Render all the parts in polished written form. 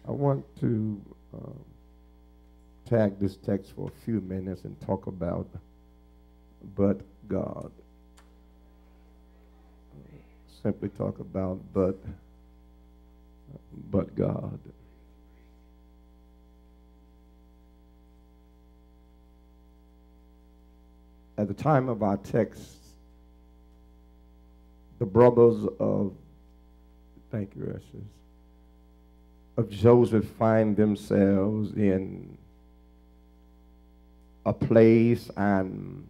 I want to tag this text for a few minutes and talk about but God. Simply talk about but God. At the time of our text, the brothers of, thank you, Ashes, of Joseph find themselves in a place and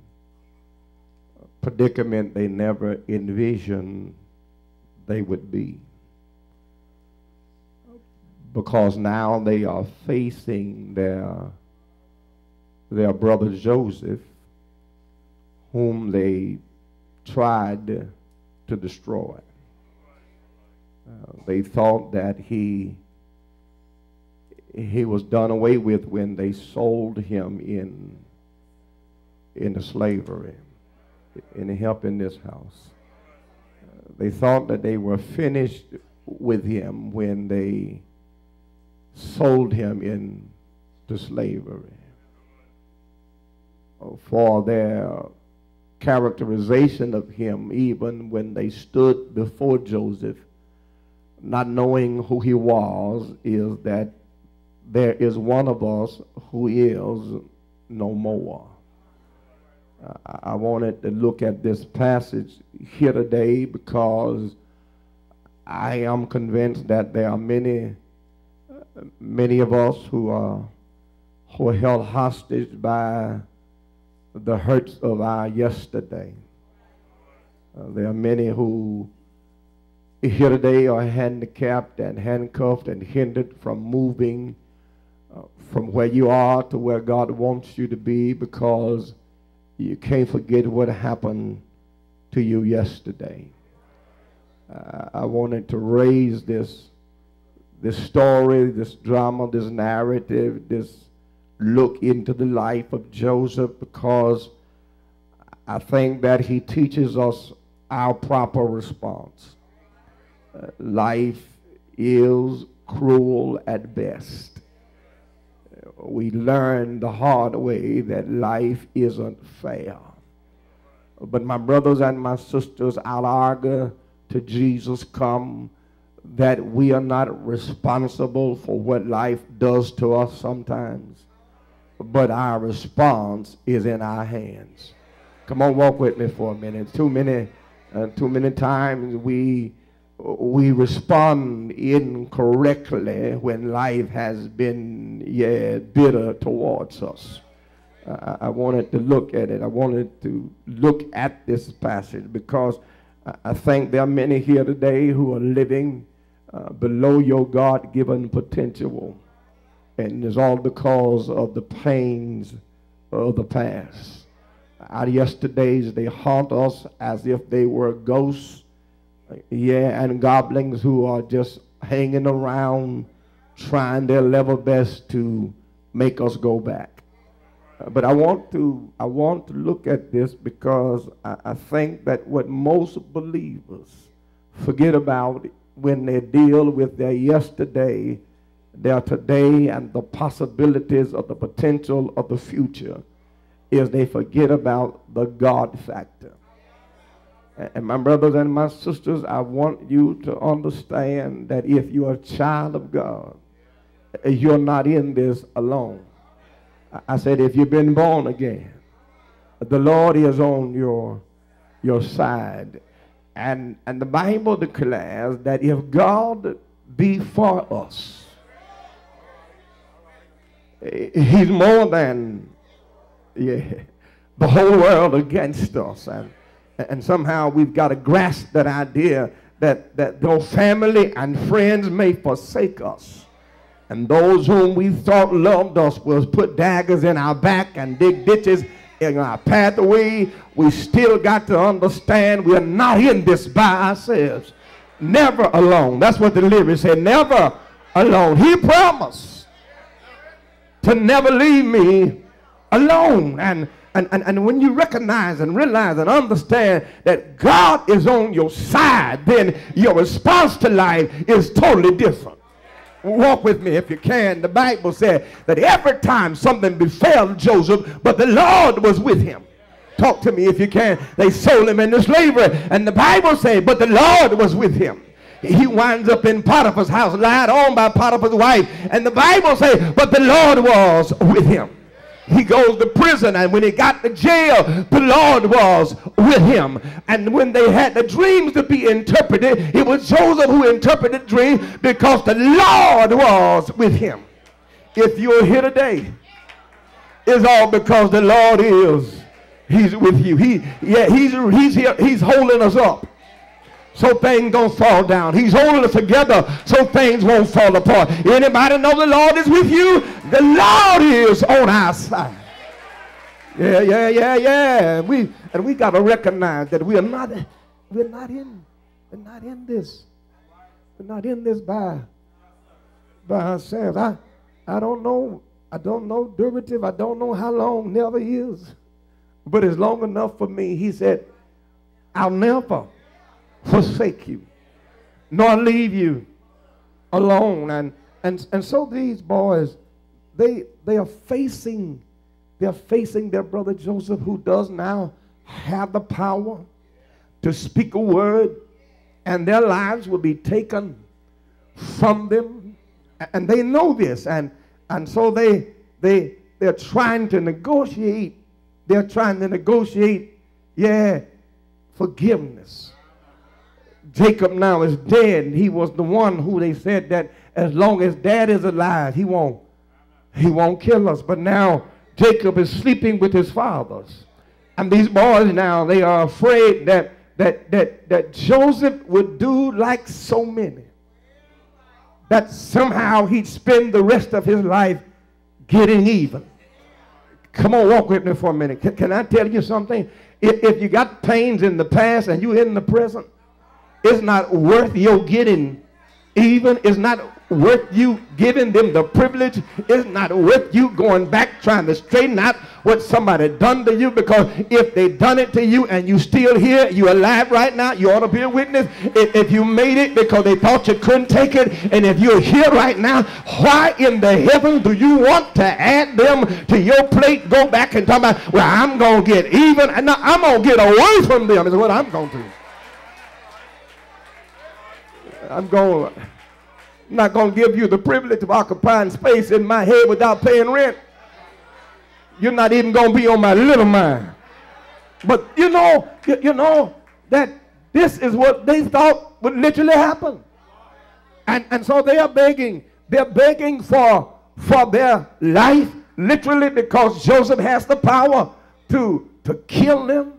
predicament they never envisioned they would be. Because now they are facing their brother Joseph, whom they tried to destroy. They thought that he was done away with when they sold him into slavery, in help in this house. They thought that they were finished with him when they sold him into slavery. For their characterization of him, even when they stood before Joseph, not knowing who he was, is that there is one of us who is no more. I wanted to look at this passage here today because I am convinced that there are many of us who are held hostage by the hurts of our yesterday. There are many who here today are handicapped and handcuffed and hindered from moving from where you are to where God wants you to be because you can't forget what happened to you yesterday. I wanted to raise this story, this drama, this narrative, this look into the life of Joseph because I think that he teaches us our proper response. Life is cruel at best. We learn the hard way that life isn't fair. But my brothers and my sisters, I'll argue to Jesus come that we are not responsible for what life does to us sometimes, but our response is in our hands. Come on, walk with me for a minute. Too many times we respond incorrectly when life has been bitter towards us. I wanted to look at it. I wanted to look at this passage because I think there are many here today who are living below your God-given potential. And it's all because of the pains of the past. Our yesterdays, they haunt us as if they were ghosts, and goblins who are just hanging around trying their level best to make us go back. But I want to look at this because I think that what most believers forget about when they deal with their yesterday, their today, and the possibilities of the potential of the future is they forget about the God factor. And my brothers and my sisters, I want you to understand that if you're a child of God, you're not in this alone. I said if you've been born again, the Lord is on your side. And the Bible declares that if God be for us, he's more than the whole world against us. And somehow we've got to grasp that idea that though family and friends may forsake us, and those whom we thought loved us will put daggers in our back and dig ditches in our pathway, we still got to understand we are not in this by ourselves. Never alone. That's what the lyrics say, never alone. He promised to never leave me alone. And when you recognize and realize and understand that God is on your side, then your response to life is totally different. Walk with me if you can. The Bible said that every time something befell Joseph, but the Lord was with him. Talk to me if you can. They sold him into slavery, and the Bible said, but the Lord was with him. He winds up in Potiphar's house, lied on by Potiphar's wife, and the Bible says, but the Lord was with him. He goes to prison, and when he got to jail, the Lord was with him. And when they had the dreams to be interpreted, it was Joseph who interpreted the dream because the Lord was with him. If you're here today, it's all because the Lord He's with you. He's here. He's holding us up so things don't fall down. He's holding us together so things won't fall apart. Anybody know the Lord is with you? The Lord is on our side. Yeah. We got to recognize that we're not in this by ourselves. I don't know derivative. I don't know how long, never is. But it's long enough for me. He said, I'll never forsake you, nor leave you alone. And so these boys, they are facing their brother Joseph, who does now have the power to speak a word, and their lives will be taken from them. And they know this, and so they're trying to negotiate. They're trying to negotiate, forgiveness. Jacob now is dead. He was the one who they said that as long as dad is alive, he won't kill us. But now Jacob is sleeping with his fathers. And these boys now, they are afraid that Joseph would do like so many. That somehow he'd spend the rest of his life getting even. Come on, walk with me for a minute. Can I tell you something? If you got pains in the past and you're in the present, it's not worth your getting even. It's not worth you giving them the privilege. It's not worth you going back trying to straighten out what somebody done to you, because if they done it to you and you still here, you alive right now, you ought to be a witness. If you made it because they thought you couldn't take it, and if you're here right now, why in the heavens do you want to add them to your plate? Go back and talk about, well, I'm going to get even, and I'm going to get away from them is what I'm going to do. I'm not going to give you the privilege of occupying space in my head without paying rent. You're not even going to be on my little mind. But you know that this is what they thought would literally happen. And so they are begging. They're begging for their life, literally, because Joseph has the power to kill them.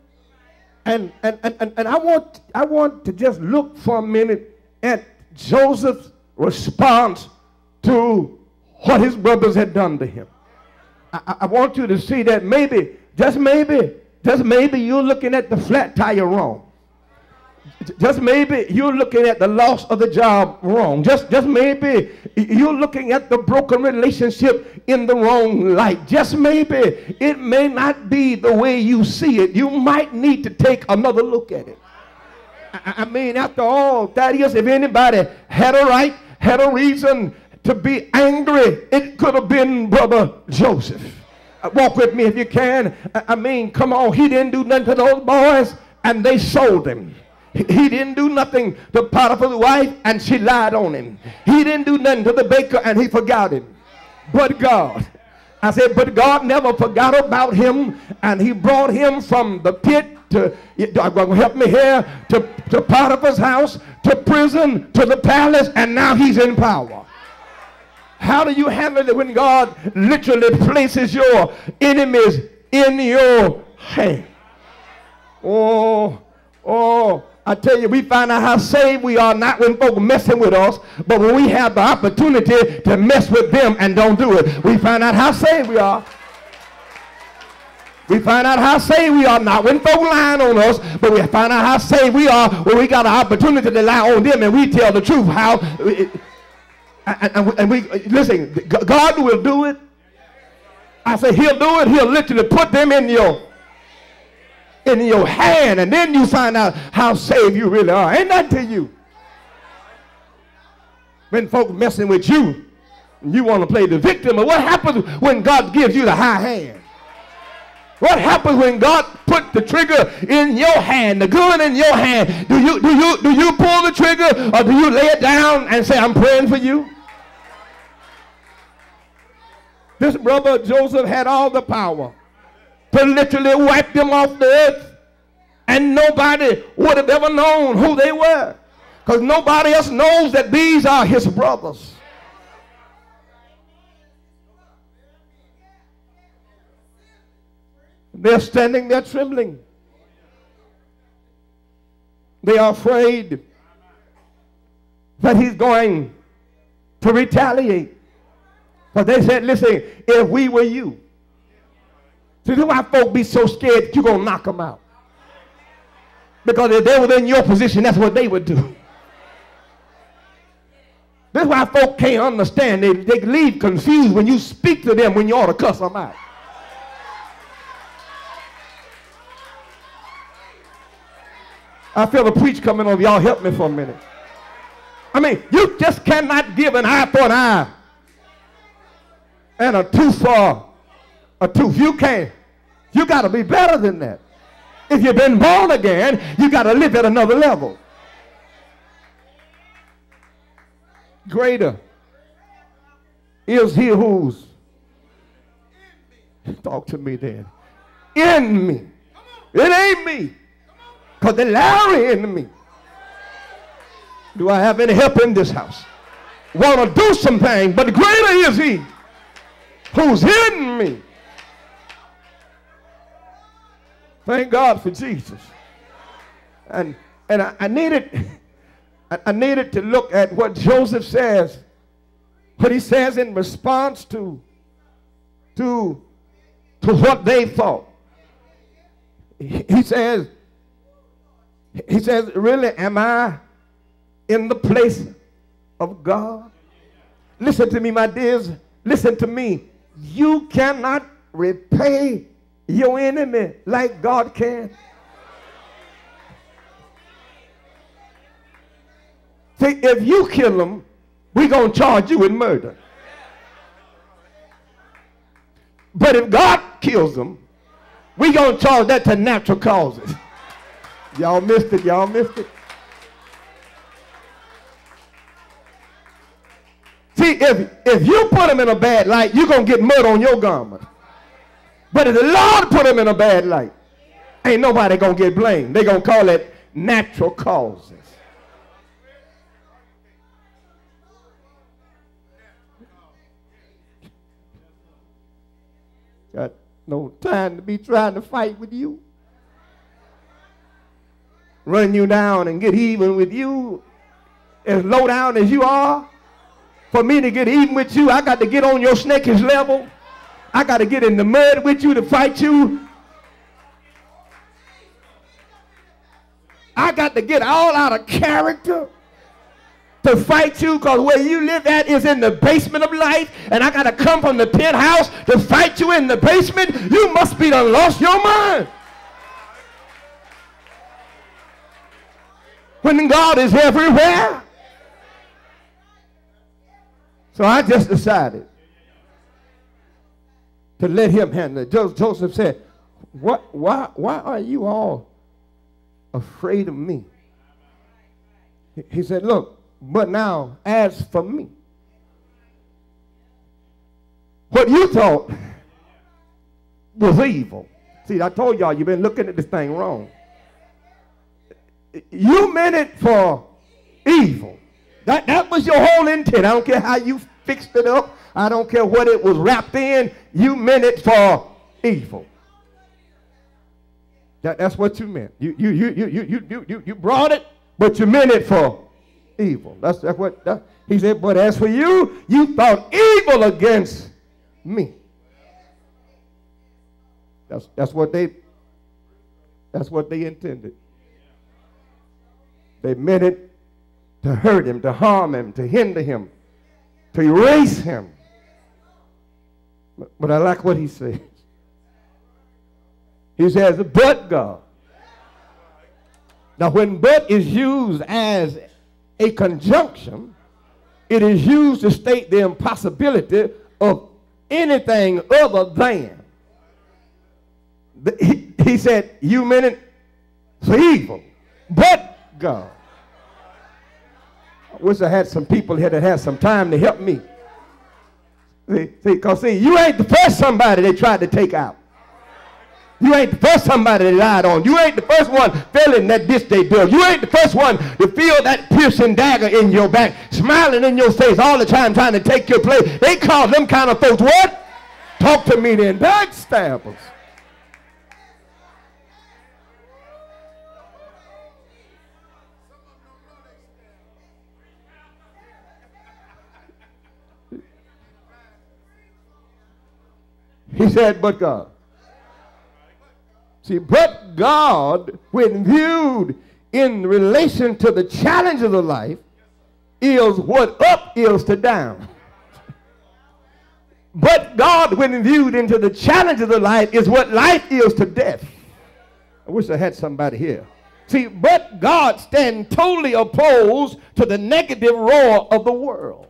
And I want to just look for a minute at Joseph's response to what his brothers had done to him. I want you to see that maybe, just maybe you're looking at the flat tire wrong. Just maybe you're looking at the loss of the job wrong. Just maybe you're looking at the broken relationship in the wrong light. Just maybe it may not be the way you see it. You might need to take another look at it. I mean, after all, Thaddeus, if anybody had a reason to be angry, it could have been brother Joseph. Walk with me if you can. I mean, come on, he didn't do nothing to those boys, and they sold him. He didn't do nothing to Potiphar's wife, and she lied on him. He didn't do nothing to the baker, and he forgot him. But God, I said, but God never forgot about him, and he brought him from the pit to, help me here, to Potiphar's house, to prison, to the palace, and now he's in power. How do you handle it when God literally places your enemies in your hand? Oh, I tell you, we find out how saved we are not when folk messing with us, but when we have the opportunity to mess with them and don't do it, we find out how saved we are. We find out how saved we are not when folk lying on us, but we find out how saved we are when we got an opportunity to lie on them and we tell the truth. And we listen, God will do it. I say he'll do it. He'll literally put them in your hand, and then you find out how saved you really are. Ain't that to you? When folks messing with you, you want to play the victim. But what happens when God gives you the high hand? What happens when God put the trigger in your hand, the gun in your hand? Do you pull the trigger, or do you lay it down and say, I'm praying for you? This brother Joseph had all the power to literally wipe them off the earth, and nobody would have ever known who they were, because nobody else knows that these are his brothers. They're standing there trembling. They are afraid that he's going to retaliate. But they said, listen, if we were you. See, this is why folk be so scared that you're going to knock them out. Because if they were in your position, that's what they would do. This is why folk can't understand. They leave confused when you speak to them when you ought to cuss them out. I feel a preach coming on. Y'all help me for a minute. I mean, you just cannot give an eye for an eye and a tooth for a tooth. You can't. You got to be better than that. If you've been born again, you got to live at another level. Greater is he who's, talk to me then, in me. It ain't me. Because the Larry in me. Do I have any help in this house? Want to do something, but greater is he who's in me. Thank God for Jesus. And I needed to look at what Joseph says, what he says in response to what they thought. He says, really, am I in the place of God? Listen to me, my dears. Listen to me. You cannot repay your enemy like God can. See, if you kill them, we're going to charge you with murder. But if God kills them, we're going to charge that to natural causes. Y'all missed it. Y'all missed it. See, if you put them in a bad light, you're going to get mud on your garment. But if the Lord put them in a bad light, ain't nobody going to get blamed. They're going to call it natural causes. Got no time to be trying to fight with you. Run you down and get even with you as low down as you are. For me to get even with you, I got to get on your snakish level. I got to get in the mud with you to fight you. I got to get all out of character to fight you, because where you live at is in the basement of life, and I got to come from the penthouse to fight you in the basement. You must be done lost your mind. When God is everywhere. So I just decided to let him handle it. Joseph said, why are you all afraid of me? He said, look, but now as for me, what you thought was evil. See, I told y'all you've been looking at this thing wrong. You meant it for evil. That was your whole intent. I don't care how you fixed it up. I don't care what it was wrapped in. You meant it for evil. That's what you meant. You brought it, but you meant it for evil. That's what he said. But as for you, you thought evil against me. That's what they intended. They meant it to hurt him, to harm him, to hinder him, to erase him. But I like what he says. He says, but God. Now when but is used as a conjunction, It is used to state the impossibility of anything other than. He said, you meant it for evil, but God. I wish I had some people here that had some time to help me. Because you ain't the first somebody they tried to take out. You ain't the first somebody they lied on. You ain't the first one fell in that ditch they dug. You ain't the first one to feel that piercing dagger in your back, smiling in your face all the time trying to take your place. They call them kind of folks what? Talk to me then. Backstabbers. He said, but God. See, but God, when viewed in relation to the challenges of life, is what up is to down. But God, when viewed into the challenges of life, is what life is to death. I wish I had somebody here. See, but God stands totally opposed to the negative roar of the world.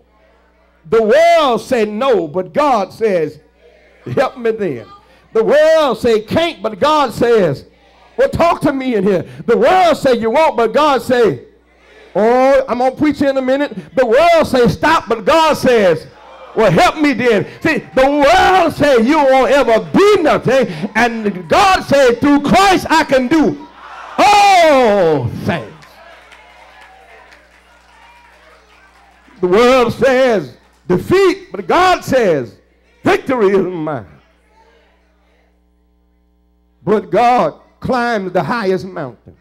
The world said no, but God says, help me then. The world say can't, but God says, well, talk to me in here. The world say you won't, but God say, oh, I'm going to preach in a minute. The world say stop, but God says, well, help me then. See, the world say you won't ever be nothing, and God said through Christ I can do all things. The world says defeat, but God says victory is mine. But God climbs the highest mountains.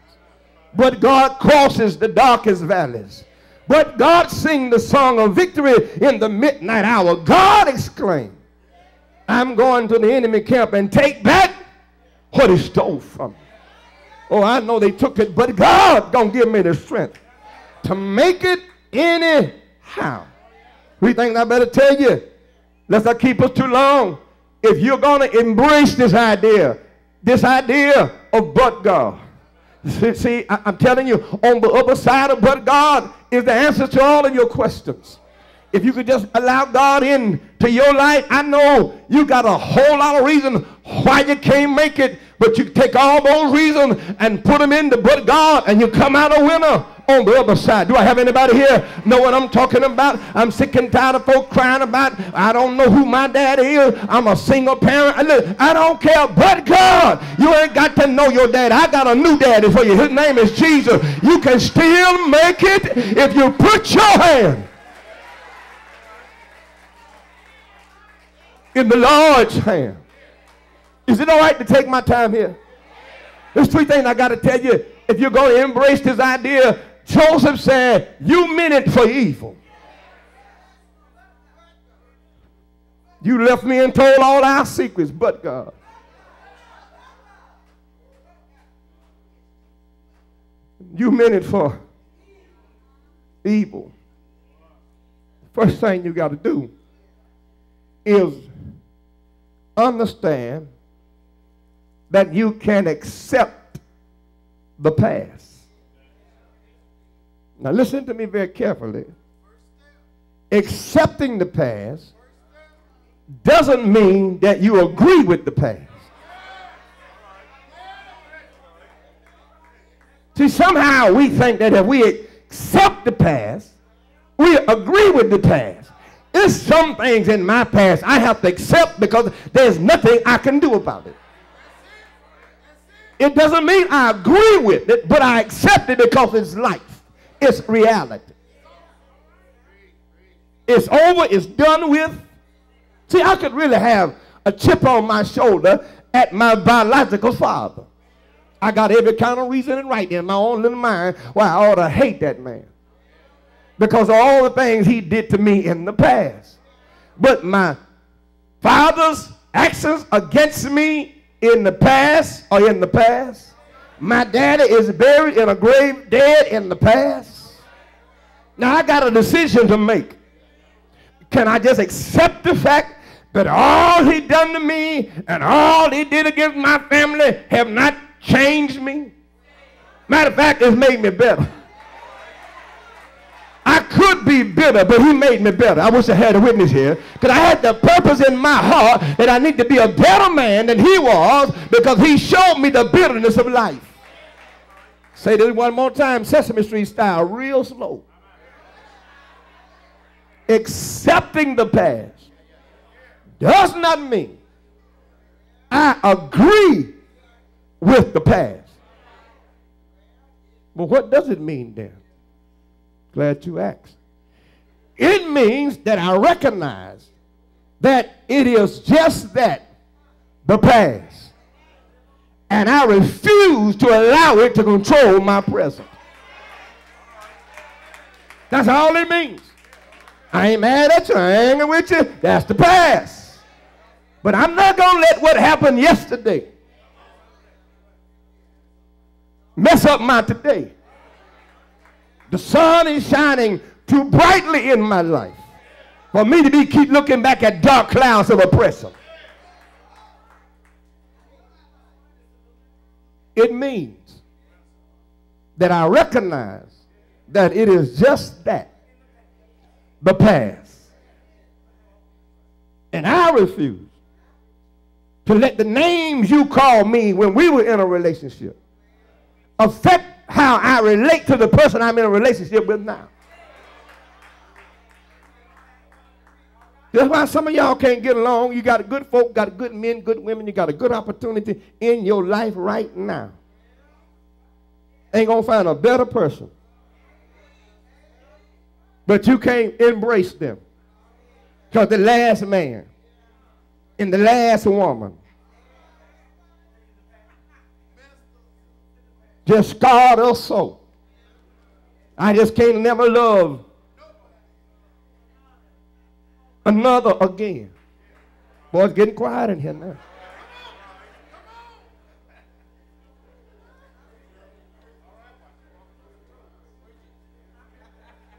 But God crosses the darkest valleys. But God sings the song of victory in the midnight hour. God exclaimed, I'm going to the enemy camp and take back what he stole from me. Oh, I know they took it, but God gonna give me the strength to make it anyhow. We think I better tell you, let's not keep us too long. If you're gonna embrace this idea of but God. See, I'm telling you, on the other side of but God is the answer to all of your questions. If you could just allow God into your life, I know you got a whole lot of reasons why you can't make it, but you take all those reasons and put them into but God, and you come out a winner on the other side. Do I have anybody here know what I'm talking about? I'm sick and tired of folks crying about, I don't know who my dad is. I'm a single parent. I don't care, but God. You ain't got to know your dad. I got a new daddy for you. His name is Jesus. You can still make it if you put your hand in the Lord's hand. Is it all right to take my time here? There's three things I got to tell you. If you're going to embrace this idea, Joseph said, you meant it for evil. You left me and told all our secrets, but God. You meant it for evil. First thing you got to do is understand that you can accept the past. Now listen to me very carefully. Accepting the past doesn't mean that you agree with the past. See, somehow we think that if we accept the past, we agree with the past. There's some things in my past I have to accept because there's nothing I can do about it. It doesn't mean I agree with it, but I accept it because it's life. It's reality. It's over. It's done with. See, I could really have a chip on my shoulder at my biological father. I got every kind of reason right in my own little mind why I ought to hate that man, because of all the things he did to me in the past. But my father's actions against me in the past are in the past. My daddy is buried in a grave dead in the past. Now I got a decision to make. Can I just accept the fact that all he done to me and all he did against my family have not changed me? Matter of fact, it's made me better. I could be bitter, but he made me better. I wish I had a witness here. Because I had the purpose in my heart that I need to be a better man than he was because he showed me the bitterness of life. Say this one more time, Sesame Street style, real slow. Accepting the past does not mean I agree with the past. But what does it mean then? Glad you asked. It means that I recognize that it is just that, the past. And I refuse to allow it to control my present. That's all it means. I ain't mad at you. I ain't angry with you. That's the past. But I'm not going to let what happened yesterday mess up my today. The sun is shining too brightly in my life for me to keep looking back at dark clouds of oppression. It means that I recognize that it is just that, the past. And I refuse to let the names you called me when we were in a relationship affect how I relate to the person I'm in a relationship with now. That's why some of y'all can't get along. You got good folk, got good men, good women. You got a good opportunity in your life right now. Ain't going to find a better person. But you can't embrace them. Because the last man and the last woman just scarred us so. I just can't never love another again. Boy, it's getting quiet in here now.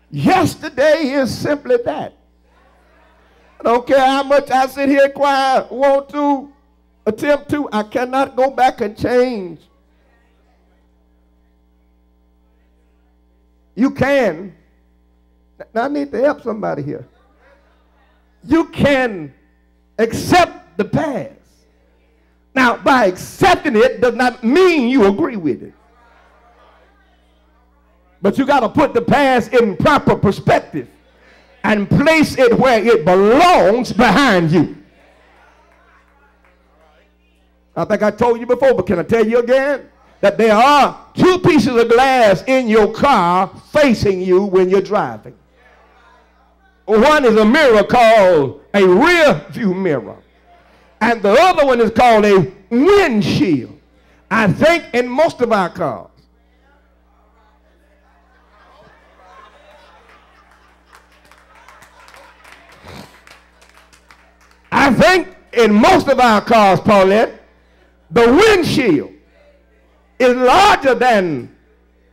Yesterday is simply that. I don't care how much I sit here quiet, want to, attempt to, I cannot go back and change. You can. Now I need to help somebody here. You can accept the past. Now, by accepting it does not mean you agree with it. But you got to put the past in proper perspective and place it where it belongs behind you. I think I told you before, but can I tell you again? That there are two pieces of glass in your car facing you when you're driving. One is a mirror called a rear view mirror. And the other one is called a windshield. I think in most of our cars. I think in most of our cars, Paulette, the windshield is larger than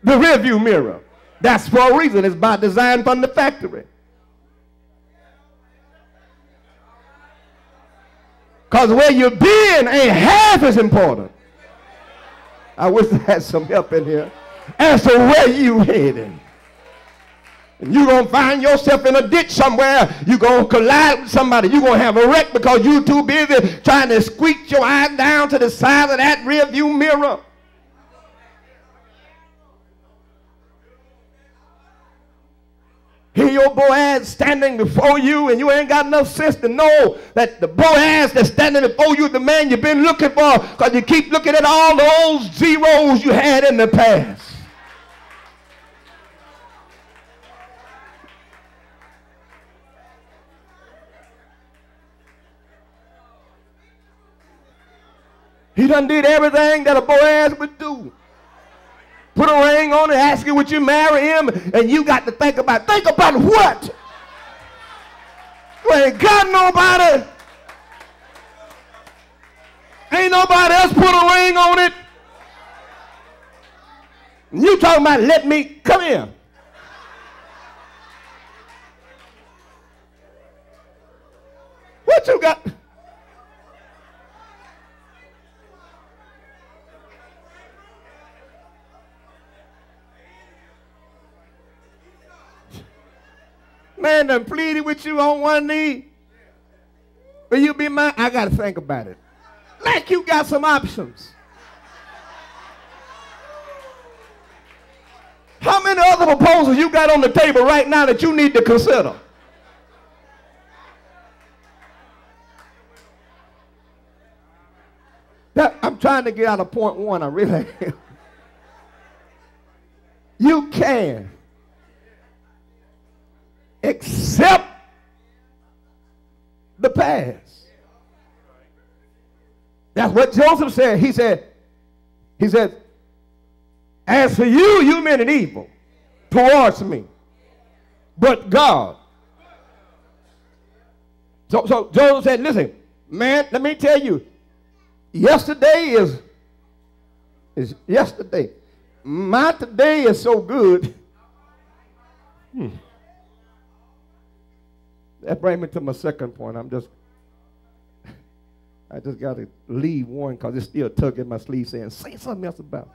the rear view mirror. That's for a reason. It's by design from the factory. Because where you've been ain't half as important. I wish I had some help in here. As to where you heading. And you're going to find yourself in a ditch somewhere. You're going to collide with somebody. You're going to have a wreck because you're too busy trying to squeak your eyes down to the side of that rear view mirror. Here your Boaz standing before you and you ain't got enough sense to know that the Boaz that's standing before you is the man you've been looking for because you keep looking at all those zeros you had in the past. He done did everything that a Boaz would do. Put a ring on it, ask you would you marry him, and you got to think about what? You ain't got nobody. Ain't nobody else put a ring on it. And you talking about let me, come here. What you got? man done pleaded with you on one knee? Will you be mine? I got to think about it. Like you got some options. How many other proposals you got on the table right now that you need to consider? I'm trying to get out of point one. I really am. You can accept the past. That's what Joseph said. He said, as for you, you meant an evil towards me, but God. So Joseph said, listen, man, let me tell you, yesterday is yesterday. My today is so good. That brings me to my second point. I just got to leave one because it's still tugging at my sleeve saying, say something else about it.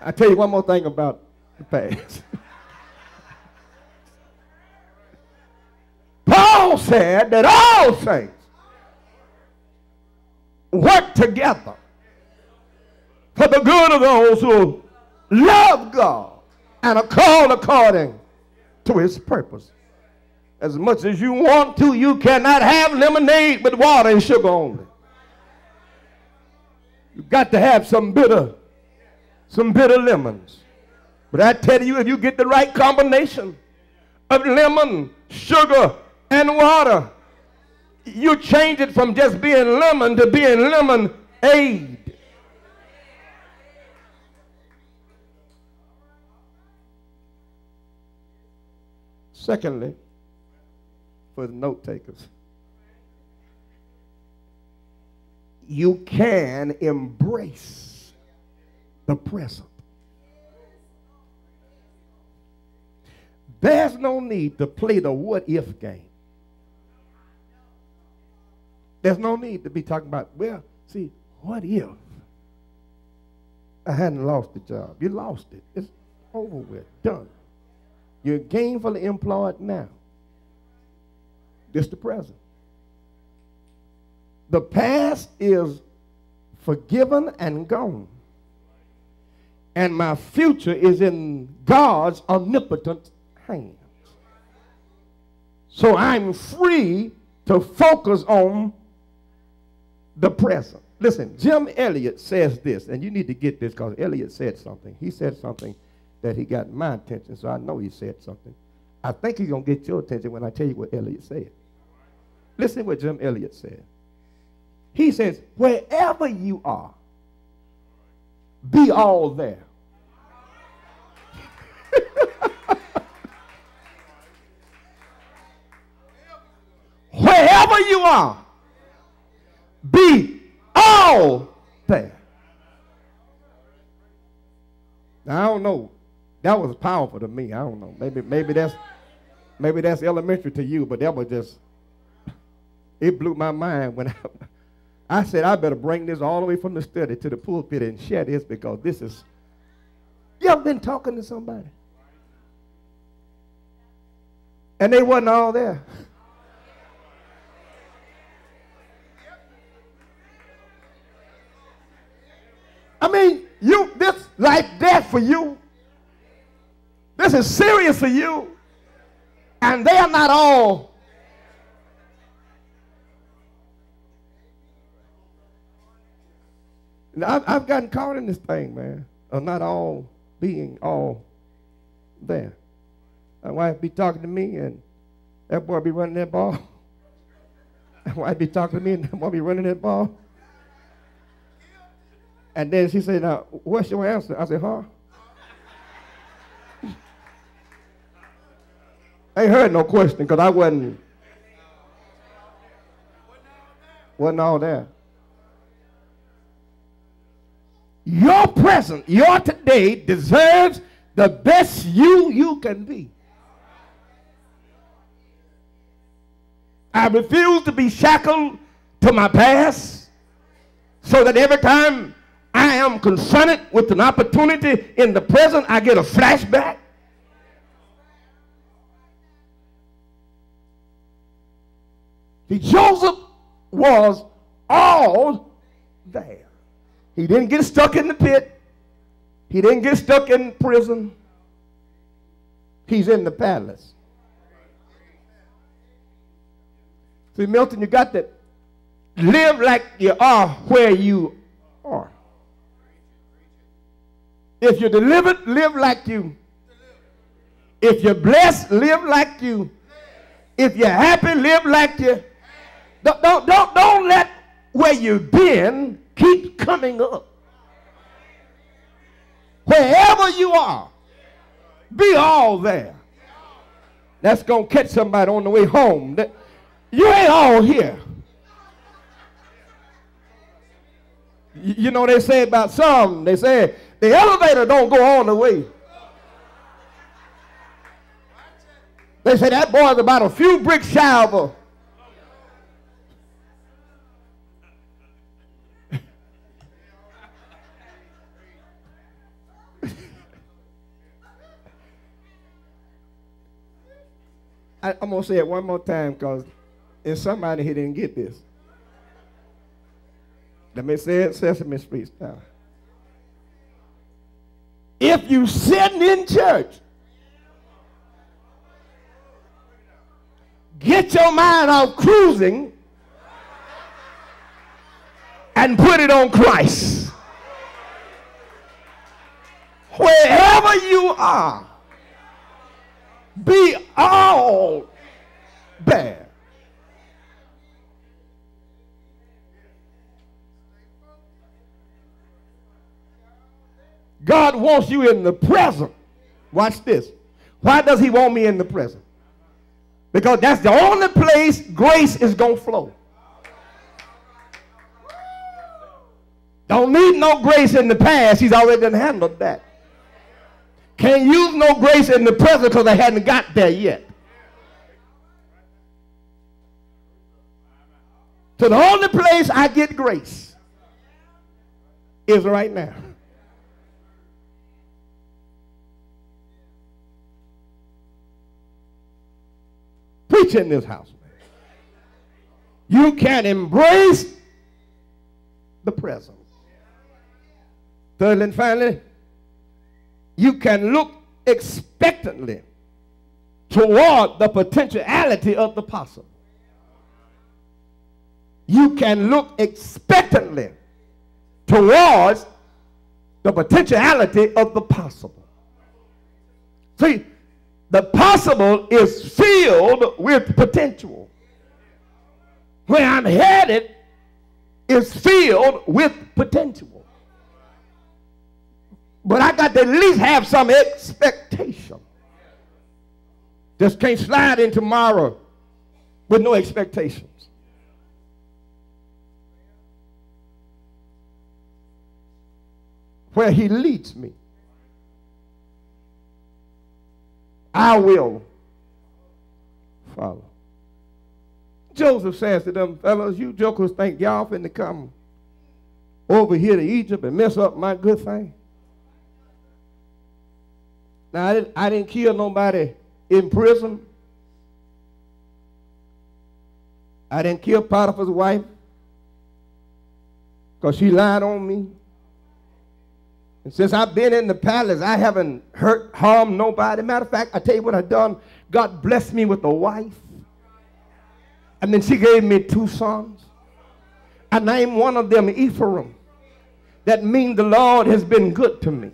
I tell you one more thing about the past. Paul said that all things work together for the good of those who love God and are called according to his purpose. As much as you want to, you cannot have lemonade with water and sugar only. You've got to have some bitter lemons. But I tell you, if you get the right combination of lemon, sugar, and water, you change it from just being lemon to being lemonade. Secondly, for the note takers, you can embrace the present. There's no need to play the what if game. There's no need to be talking about, well, see, what if I hadn't lost the job? You lost it. It's over with, done. You're gainfully employed now. This the present. The past is forgiven and gone. And my future is in God's omnipotent hands. So I'm free to focus on the present. Listen, Jim Elliott says this, and you need to get this because Elliott said something. He said something that he got my attention, so I know he said something. I think he's going to get your attention when I tell you what Elliott said. Listen what Jim Elliott said. He says, wherever you are, be all there. Wherever you are, be all there. Now, I don't know. That was powerful to me. I don't know. Maybe that's elementary to you, but that was just, it blew my mind when I said I better bring this all the way from the study to the pulpit and share this because this is, you ever been talking to somebody? And they wasn't all there. I mean, this like that for you. This is serious for you. And they are not all. Now, I've gotten caught in this thing, man, of not all being all there. My wife be talking to me, and that boy be running that ball. My wife be talking to me, and that boy be running that ball. And then she said, now, what's your answer? I said, huh? I ain't heard no question because I wasn't all there. Your present, your today deserves the best you can be. I refuse to be shackled to my past so that every time I am confronted with an opportunity in the present, I get a flashback. See, Joseph was all there. He didn't get stuck in the pit. He didn't get stuck in prison. He's in the palace. See, Milton, you got to live like you are where you are. If you're delivered, live like you. If you're blessed, live like you. If you're happy, live like you. Don't let where you've been keep coming up. Wherever you are, be all there. That's going to catch somebody on the way home. You ain't all here. You know, they say about some, they say the elevator don't go all the way. They say that boy's about a few bricks shy of a. I'm going to say it one more time because there's somebody here didn't get this. Let me say it Sesame Street style. If you sitting in church, get your mind off cruising and put it on Christ. Wherever you are, be all there. God wants you in the present. Watch this. Why does he want me in the present? Because that's the only place grace is going to flow. Don't need no grace in the past. He's already done handled that. Can't use no grace in the present because I hadn't got there yet. So the only place I get grace is right now. Preach in this house. You can embrace the present. Thirdly and finally, you can look expectantly toward the potentiality of the possible. You can look expectantly towards the potentiality of the possible. See, the possible is filled with potential. Where I'm headed is filled with potential. But I got to at least have some expectation. Just can't slide in tomorrow with no expectations. Where he leads me, I will follow. Joseph says to them, fellows, you jokers think y'all finna come over here to Egypt and mess up my good thing? Now, I didn't kill nobody in prison. I didn't kill Potiphar's wife because she lied on me. And since I've been in the palace, I haven't harmed nobody. Matter of fact, I tell you what I've done. God blessed me with a wife. And then she gave me 2 sons. I named one of them Ephraim. That means the Lord has been good to me.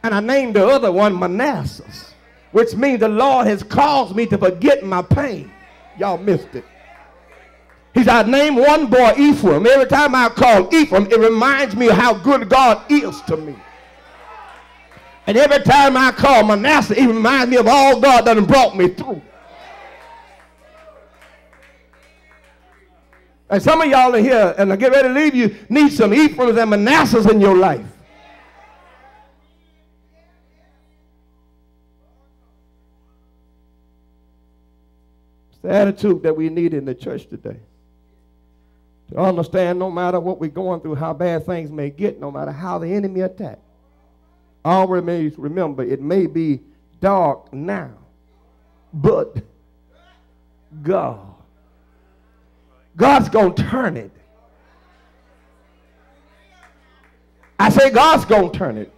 And I named the other one Manasseh, which means the Lord has caused me to forget my pain. Y'all missed it. He said, I named one boy Ephraim. Every time I call Ephraim, it reminds me of how good God is to me. And every time I call Manasseh, it reminds me of all God that brought me through. And some of y'all are here, and I get ready to leave you, need some Ephraims and Manassehs in your life. It's the attitude that we need in the church today. To understand no matter what we're going through, how bad things may get, no matter how the enemy attacks. Always remember, it may be dark now, but God God's going to turn it. I say God's going to turn it.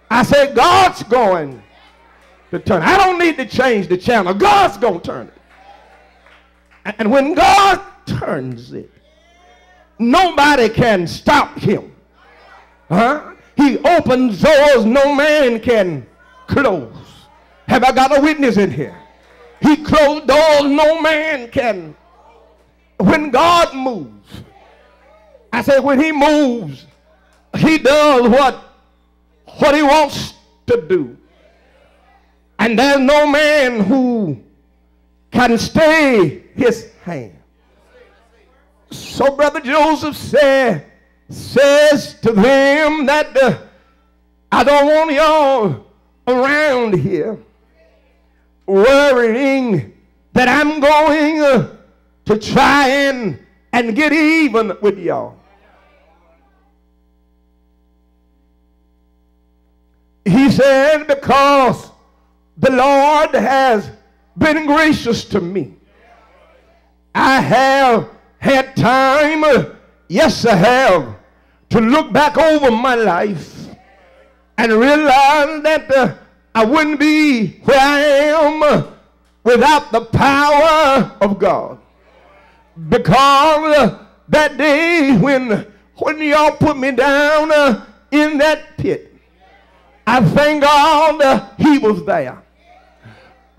I say God's going to turn it. I don't need to change the channel. God's going to turn it. And when God turns it, nobody can stop him. Huh? He opens doors no man can close. Have I got a witness in here? He closed doors no man can. When God moves, I say when he moves, he does what he wants to do. And there's no man who can stay his hand. So Brother Joseph says to them that I don't want y'all around here worrying that I'm going to try and get even with y'all. He said, because the Lord has been gracious to me. I have had time, yes I have, to look back over my life and realize that I wouldn't be where I am without the power of God. Because that day when y'all put me down in that pit, I thank God he was there.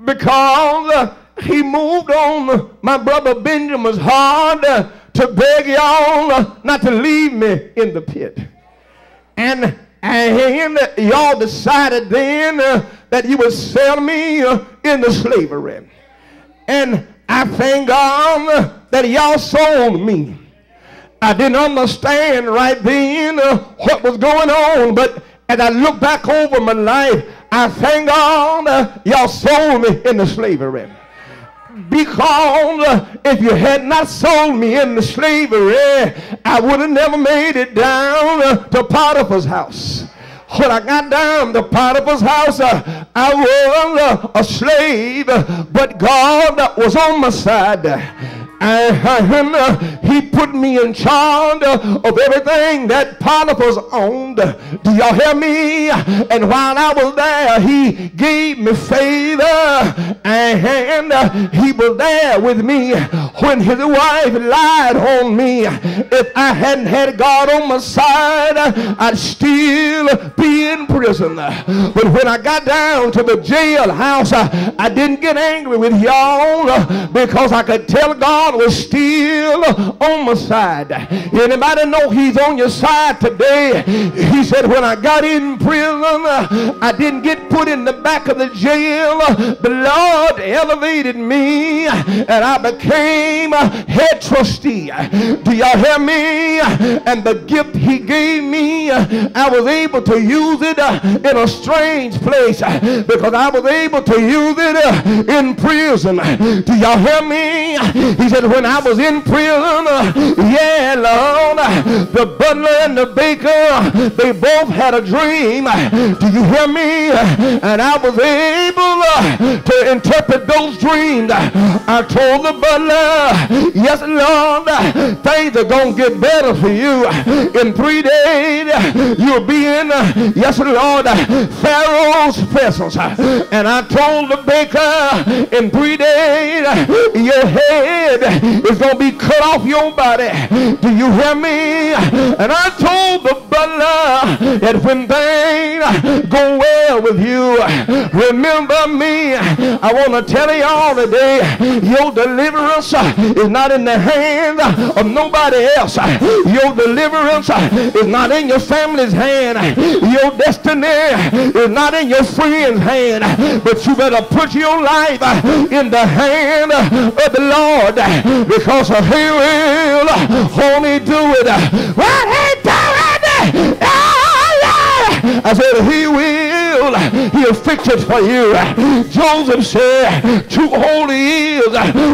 Because he moved on my brother Benjamin's heart to beg y'all not to leave me in the pit. And y'all decided then that you would sell me into slavery. And I thank God that y'all sold me. I didn't understand right then what was going on, but as I look back over my life, I thank God y'all sold me into slavery. Because if you had not sold me into slavery, I would have never made it down to Potiphar's house. When I got down to Potiphar's house, I was a slave, but God was on my side. And he put me in charge of everything that Potiphar's owned. Do y'all hear me? And while I was there, he gave me favor, and he was there with me when his wife lied on me. If I hadn't had God on my side, I'd still be in prison. But when I got down to the jailhouse, I didn't get angry with y'all because I could tell God was still on my side. Anybody know he's on your side today? He said, when I got in prison, I didn't get put in the back of the jail. The Lord elevated me and I became head trustee. Do y'all hear me? And the gift he gave me, I was able to use it in a strange place because I was able to use it in prison. Do y'all hear me? He said, when I was in prison, yeah, Lord, the butler and the baker, they both had a dream. Do you hear me? And I was able to interpret those dreams. I told the butler, yes, Lord, things are going to get better for you. In 3 days, you'll be in, yes, Lord, Pharaoh's vessels. And I told the baker, in 3 days, your head is going to be cut off your body. Do you hear me? And I told the butler that when things go well with you, remember me. I want to tell y'all today, your deliverance is not in the hands of nobody else. Your deliverance is not in your family's hand. Your destiny is not in your friend's hand. But you better put your life in the hand of the Lord, because he will only do it what he did. I said he will years he afflicted for you. Joseph said 2 whole years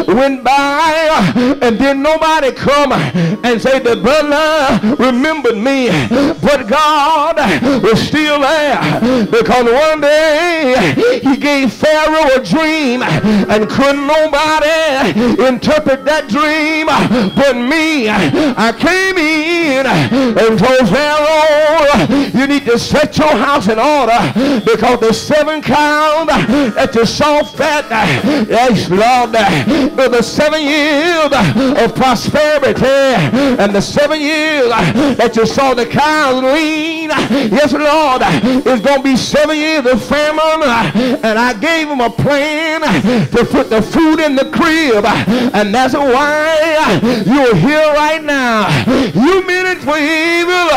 went by and then nobody come and say the brother remembered me, but God was still there, because one day he gave Pharaoh a dream and couldn't nobody interpret that dream but me. I came in and told Pharaoh, you need to set your house in order, because the 7 cows that you saw fat, yes Lord, the 7 years of prosperity and the 7 years that you saw the cows lean, yes Lord, it's going to be 7 years of famine. And I gave him a plan to put the food in the crib, and that's why you're here right now. You meant it for evil,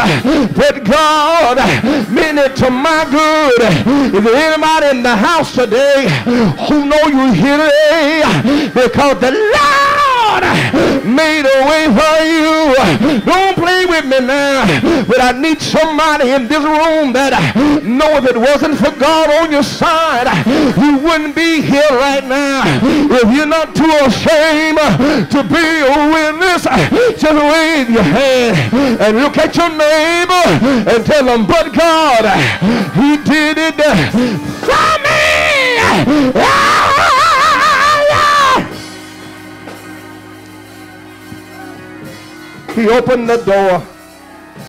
but God meant it to my good. Is there anybody in the house today who know you're here today because the Lord made a way for you? Don't play with me now, but I need somebody in this room that know if it wasn't for God on your side, you wouldn't be here right now. If you're not too ashamed to be a witness, just wave your hand and look at your neighbor and tell them, but God, he did it for me. He opened the door